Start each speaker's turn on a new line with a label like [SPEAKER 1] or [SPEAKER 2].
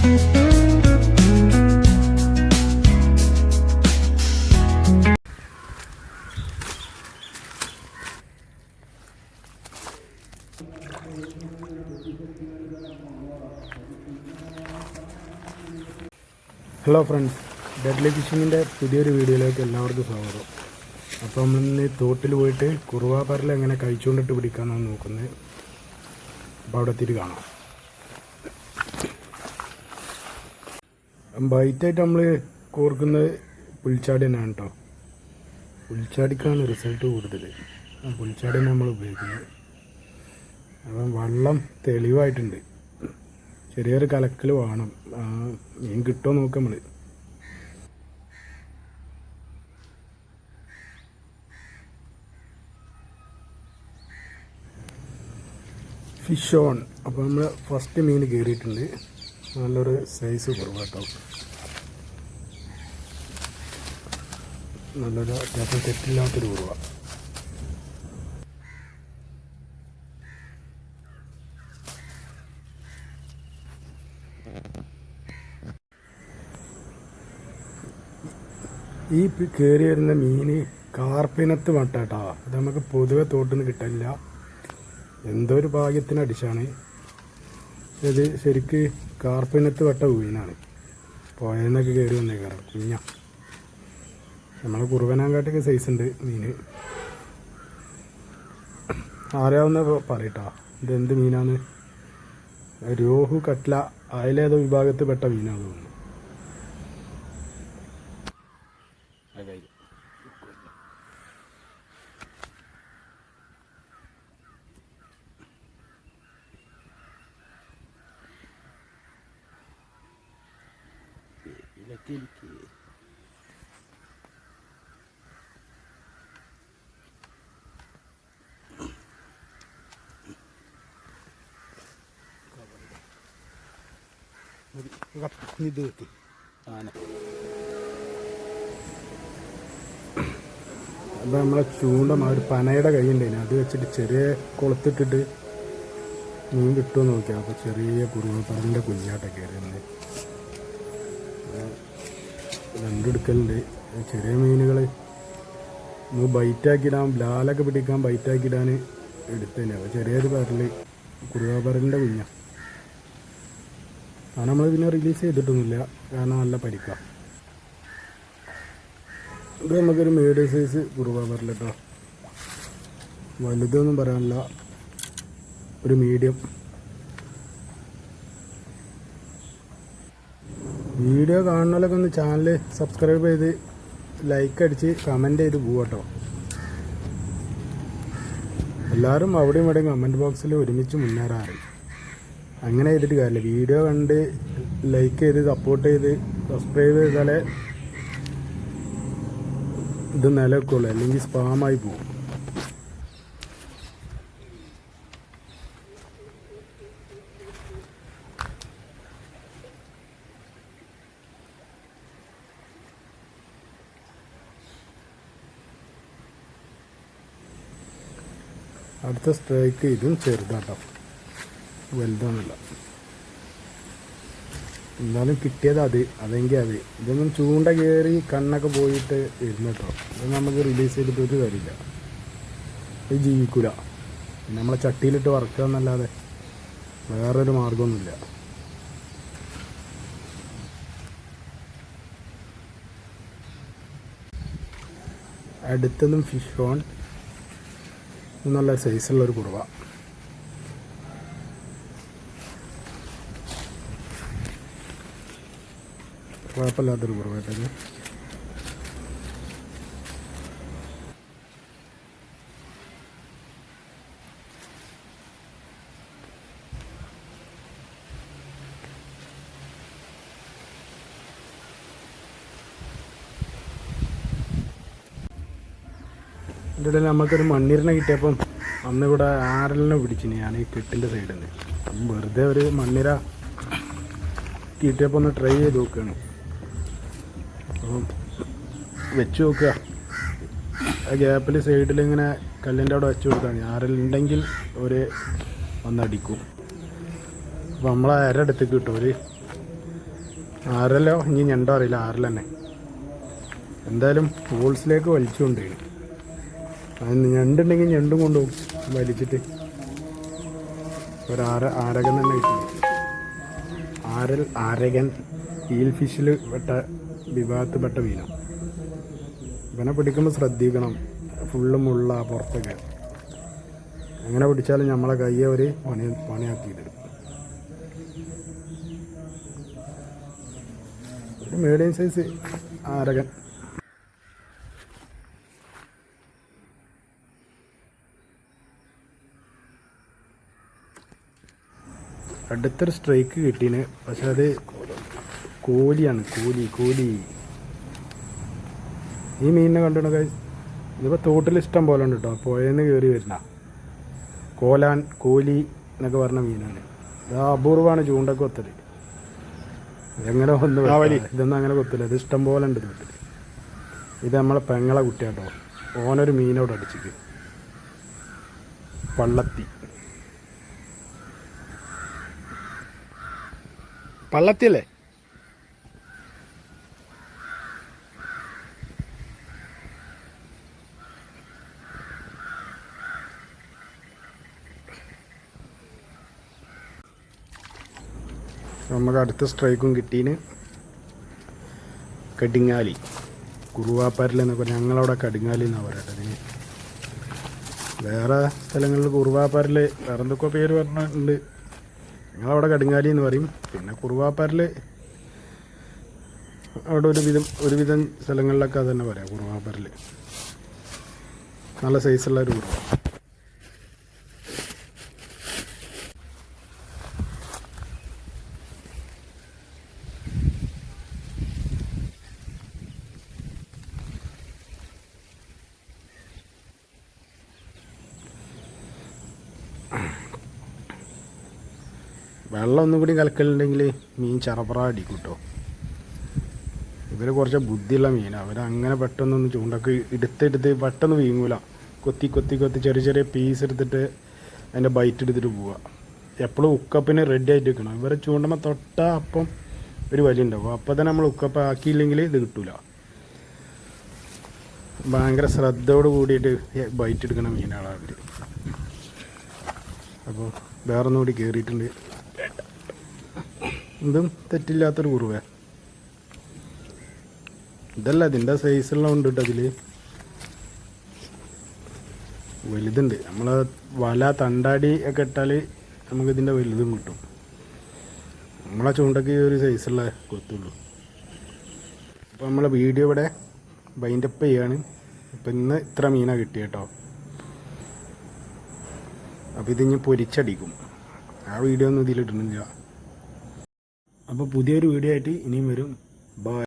[SPEAKER 1] Hello friends, deadly ഫിഷിങ്ങിൻ്റെ പുതിയൊരു വീഡിയോയിലേക്ക് എല്ലാവർക്കും സ്വാഗതം. അപ്പോൾ നമ്മളിന്ന് തോട്ടിൽ പോയിട്ട് കുറുവാ പരൽ എങ്ങനെ കഴിച്ചുകൊണ്ടിട്ട് പിടിക്കാമെന്നാണ് നോക്കുന്നത്. അപ്പോൾ അവിടെ എത്തിയിട്ട് കാണാം. ബൈറ്റായിട്ട് നമ്മൾ കോർക്കുന്നത് പുൽച്ചാടി തന്നെയാണ് കേട്ടോ. പുൽച്ചാടിക്കാണ് റിസൾട്ട് കൂടുതൽ. പുൽച്ചാടി തന്നെ നമ്മൾ ഉപയോഗിക്കുന്നത്. അപ്പം വെള്ളം തെളിവായിട്ടുണ്ട്. ചെറിയൊരു കലക്കൽ വേണം. മീൻ കിട്ടുമോ നോക്കാം നമ്മൾ. Fish on. അപ്പോൾ നമ്മൾ ഫസ്റ്റ് മീൻ കയറിയിട്ടുണ്ട്. നല്ലൊരു സൈസ് കുറവാട്ടോ. നല്ലൊരു അത്യാവശ്യം തെറ്റില്ലാത്തൊരു കുറവ. ഈ കയറി വരുന്ന മീൻ കാർപ്പിനത്ത് വട്ടാട്ടോ. അത് നമുക്ക് പൊതുവെ തോട്ടിൽ നിന്ന് കിട്ടില്ല. എന്തോ ഒരു ഭാഗ്യത്തിന് അടിച്ചാണ്. ഇത് ശരിക്ക് കാർപ്പിനത്ത് വട്ട മീനാണ്. പുഴയെന്നൊക്കെ കയറി വന്നേക്കാറ് കുഞ്ഞ. നമ്മളെ കുറുവനാങ്കാട്ടൊക്കെ സൈസ് ഉണ്ട് മീൻ. ആരാവുന്ന പറയട്ടോ ഇതെന്ത് മീനാണ്. രോഹു, കട്ല, അതിലേതോ വിഭാഗത്തിൽ പെട്ട മീനാണ് തോന്നുന്നു. അപ്പം നമ്മളെ ചൂണ്ട ഒരു പനയുടെ കൈയുണ്ടായിന്. അത് വെച്ചിട്ട് ചെറിയ കുളത്തിട്ടിട്ട് മീൻ കിട്ടുമെന്ന് നോക്കിയാൽ. അപ്പോൾ ചെറിയ കുറുവപ്പറലിൻ്റെ കുഞ്ഞാട്ടൊക്കെ കയറുന്നത് രണ്ടെടുക്കലുണ്ട്. ചെറിയ മീനുകൾ നമുക്ക് ബൈറ്റാക്കിയിടാൻ, ബ്ലാലൊക്കെ പിടിക്കാൻ ബൈറ്റാക്കിയിടാൻ എടുത്തന്നെ. അപ്പോൾ ചെറിയൊരു പരൽ കുറുവപ്പറലിൻ്റെ കുഞ്ഞ. അത് നമ്മൾ പിന്നെ റിലീസ് ചെയ്തിട്ടൊന്നുമില്ല, കാരണം നല്ല പരിക്കാം. ഇത് നമുക്കൊരു മീഡിയം സൈസ് കുറുവപ്പറൽ കേട്ടോ. വലുതൊന്നും പറയാനില്ല, ഒരു മീഡിയം. വീഡിയോ കാണുന്നവരൊക്കെ ഒന്ന് ചാനൽ സബ്സ്ക്രൈബ് ചെയ്ത് ലൈക്ക് അടിച്ച് കമൻറ്റ് ചെയ്ത് പോവാട്ടോ. എല്ലാവരും അവിടെയും ഇവിടെയും കമൻറ്റ് ബോക്സിൽ ഒരുമിച്ച് മുന്നേറാറ്. അങ്ങനെ ചെയ്തിട്ട് കാര്യമില്ല. വീഡിയോ കണ്ട് ലൈക്ക് ചെയ്ത് സപ്പോർട്ട് ചെയ്ത് സബ്സ്ക്രൈബ് ചെയ്താലേ ഇത് നിലനിൽക്കുള്ളൂ, അല്ലെങ്കിൽ സ്പാമായി പോകും. അടുത്ത സ്ട്രൈക്ക് ഇതും ചെറുതാട്ടോ, വലുതാണല്ല. എന്നാലും കിട്ടിയത് അതെങ്കിൽ അത്. ഇതൊന്നും ചൂണ്ട കയറി കണ്ണൊക്കെ പോയിട്ട് ഇരുന്നു കേട്ടോ. ഇത് നമുക്ക് റിലീസ് ചെയ്തിട്ട് ഒരു കാര്യമില്ല. ഇത് ജീവിക്കൂല. പിന്നെ നമ്മളെ ചട്ടിയിലിട്ട് വറക്കുക എന്നല്ലാതെ വേറൊരു മാർഗമൊന്നുമില്ല. അടുത്തതും ഫിഷ് ഓൺ. നല്ല സൈസുള്ളൊരു കുറവ. കുഴപ്പമില്ലാത്തൊരു കുറവായിട്ടത്. ഇതിൻ്റെ ഇടയിൽ നമുക്കൊരു മണ്ണീരിനെ കിട്ടിയപ്പം അന്നിവിടെ ആരലിനെ പിടിച്ചിന് ഞാൻ ഈ കെട്ടിൻ്റെ സൈഡിൽ നിന്ന്. അപ്പം വെറുതെ ഒരു മണ്ണിര കിട്ടിയപ്പോൾ ഒന്ന് ട്രൈ ചെയ്ത് നോക്കുകയാണ്. അപ്പം വെച്ച് നോക്കുക. ആ ഗ്യാപ്പിൽ സൈഡിൽ ഇങ്ങനെ കല്ലിൻ്റെ അവിടെ വെച്ച് കൊടുക്കുകയാണ്. ആരലുണ്ടെങ്കിൽ ഒരു വന്നടിക്കും. അപ്പോൾ നമ്മളെ അര അടുത്തേക്ക് കിട്ടും. ഒരു ആരല്ലോ ഇനി ഞണ്ടോ അറിയില്ല, ആരല്ല തന്നെ. എന്തായാലും ഹോൾസിലേക്ക് വലിച്ചുകൊണ്ടേണ്. അത് ഞണ്ടുണ്ടെങ്കിൽ ഞണ്ടും കൊണ്ടുപോകും വലിച്ചിട്ട്. ആരകൻ തന്നെ കിട്ടി. ആരകൻ ഈൽ ഫിഷിൽ പെട്ട വിഭാഗത്തിൽപ്പെട്ട മീനാണ്. ഇവനെ പിടിക്കുമ്പോൾ ശ്രദ്ധിക്കണം, ഫുള്ള് മുള്ള പുറത്തൊക്കെ. എങ്ങനെ പിടിച്ചാലും നമ്മളെ കയ്യെ ഒരു പണിയാക്കിയിടും. ഒരു മീഡിയം സൈസ് ആരകൻ. അടുത്തൊരു സ്ട്രൈക്ക് കിട്ടീന്, പക്ഷെ അത് കോലിയാണ്. കോലി ഈ മീനിനെ കണ്ടിട്ട് ഗൈസ്, ഇതിപ്പോൾ തോട്ടിൽ ഇഷ്ടം പോലെ ഉണ്ട് കേട്ടോ. പുഴന്ന് കയറി വരുന്ന കോലി എന്നൊക്കെ പറഞ്ഞ മീനാണ്. ഇത് അപൂർവമാണ് ചൂണ്ടൊക്കെ കൊത്തൽ. എങ്ങനെ ഇതൊന്നും അങ്ങനെ കൊത്തില്ല. ഇത് ഇഷ്ടം പോലെ ഉണ്ട് തോട്ടിൽ. ഇത് നമ്മളെ പെങ്ങളെ കുട്ടിയാട്ടോ. ഓനൊരു മീനോട് അടിച്ചിട്ട് പള്ളത്തിയല്ലേ. നമുക്ക് അടുത്ത സ്ട്രൈക്കും കിട്ടീന്. കടിങ്ങാലി, കുറുവാപ്പാരിൽ എന്നൊക്കെ പറഞ്ഞാൽ ഞങ്ങളവിടെ കടിങ്ങാലി എന്നാണ് പറയട്ടെ ഇതിന്. വേറെ സ്ഥലങ്ങളിൽ കുറുവാപ്പാരിൽ വേറെ എന്തൊക്കെ പേര് പറഞ്ഞിട്ടുണ്ട്. ഞങ്ങളവിടെ കടുങ്ങാലി എന്ന് പറയും. പിന്നെ കുറുവാപ്പാരിൽ അവിടെ ഒരുവിധം സ്ഥലങ്ങളിലൊക്കെ അത് തന്നെ പറയാം. കുറുവാപ്പാരിൽ നല്ല സൈസുള്ള ഒരു കുറുവ. വെള്ളം ഒന്നും കൂടി കലക്കലുണ്ടെങ്കിൽ മീൻ ചറപറ അടിക്കും കേട്ടോ. ഇവർ കുറച്ച് ബുദ്ധിയുള്ള മീനാണ്. അവരങ്ങനെ പെട്ടെന്നൊന്നും ചൂണ്ടക്ക് എടുത്തെടുത്ത് പെട്ടെന്ന് വീങ്ങൂല. കൊത്തി ചെറിയ പീസ് എടുത്തിട്ട് അതിൻ്റെ ബൈറ്റ് എടുത്തിട്ട് പോവുക. എപ്പോഴും ഉക്കപ്പിന് റെഡി ആയിട്ട് വെക്കണം. ഇവരെ ചൂണ്ടമ്മ തൊട്ടാൽ അപ്പം ഒരു വലിയ ഉണ്ടാവും. അപ്പം തന്നെ നമ്മൾ ഉക്കപ്പ് ആക്കിയില്ലെങ്കിൽ ഇത് കിട്ടൂല. ഭയങ്കര ശ്രദ്ധയോട് കൂടിയിട്ട് ബൈറ്റ് എടുക്കുന്ന മീനാണ് അവർ. അപ്പോൾ വേറൊന്നും കൂടി കയറിയിട്ടുണ്ട്. ഇതും തെറ്റില്ലാത്തൊരു കുറുവ. ഇതല്ല, ഇതിൻ്റെ സൈസുള്ള ഉണ്ട് കേട്ടോ. അതിൽ വലുതുണ്ട്. നമ്മൾ വല തണ്ടാടി ഒക്കെ ഇട്ടാൽ നമുക്കിതിൻ്റെ വലുതും കിട്ടും. നമ്മളെ ചൂണ്ടയ്ക്ക് ഒരു സൈസുള്ള കൊത്തുള്ളൂ. അപ്പോൾ നമ്മളെ വീഡിയോ ഇവിടെ വൈൻഡപ്പ് ചെയ്യാണ്. ഇപ്പം ഇന്ന് ഇത്ര മീനാണ് കിട്ടിയ കേട്ടോ. അപ്പോൾ ഇതിഞ്ഞ് പൊരിച്ചടിക്കും. ആ വീഡിയോ ഒന്നും ഇതിലിടുന്നില്ല. അപ്പോൾ പുതിയൊരു വീഡിയോ ആയിട്ട് ഇനിയും വരും. ബൈ.